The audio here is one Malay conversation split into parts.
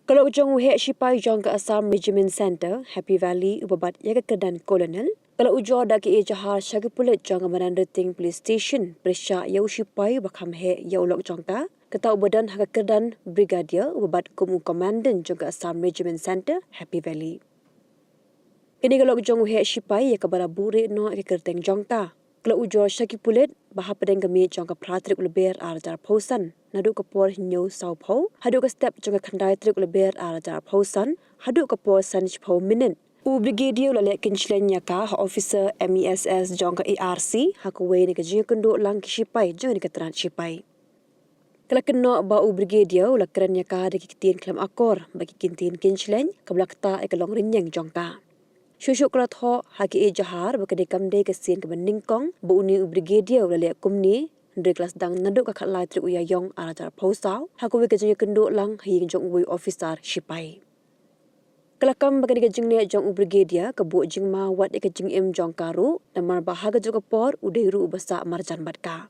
Kalau ujung uhe sipai jong ke Assam Regiment Center, Happy Valley, ubabat ya ke kedan kolonel. Kalau ujor da ke Ejahar syagi pulit jong amaran rating police station, Pyrshah ya usipai bakam he ya ulok jong ta. Ketau badan haka kedan Brigadier, ubabat kumu komandan jong ke Assam Regiment Center, Happy Valley. Kini kalau ujung uhe sipai ya ke baraburi no ke kerteng jong ta. Kalau ujor syagi pulit, bahap pedeng kami jong ke pratrik leber arajar pausan. Naduk ke por hinyo sau pau, haduk ke step jong ke kandai trik leber arajar pausan, haduk ke por sanj pau minit. Brigadier lalek Kynshleiñ ka officer MESS jong ke ARC, hakuwe ni ke jing kunduk lang ke sipai jong ni ke teran sipai. Kalau Kynnoh ba Brigadier ula keren ka de kitin klam akor bagi kintin Kynshleiñ kabla kata ekalong rinyeng jong ka. Syusyuk kelat ho haki Ejahar bakade kamde ke sin ke beningkong bu uni Brigadier ula lek kumni ndre kelas dang naduk ka khalai tri uyayong arajar pausau hakuwe ke jing kunduk lang hing jong ui officer sipai. Kelakam bakade ke jing ne jong Brigadier ke bu jing ma wat ke jing im jong karu namar bahaga juga por udairu basa marjan batka.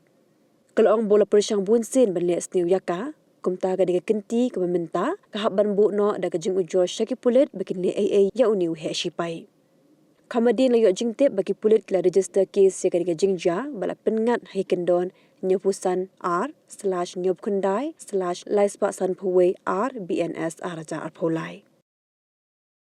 Kalau ang bola Pyrshah bunsin benle sniu yaka kumta ga de kenti ke meminta kahap ban bu no da ke jing ujor syaki pulit bakin le AA ya uni uhe sipai. Kamadin layok jing tip bagi pulit kela register kes ya ke jingja balap pengat hikendon nyopusan R/nyopkundai/laispak sanpuwe R BNS araja arpolai.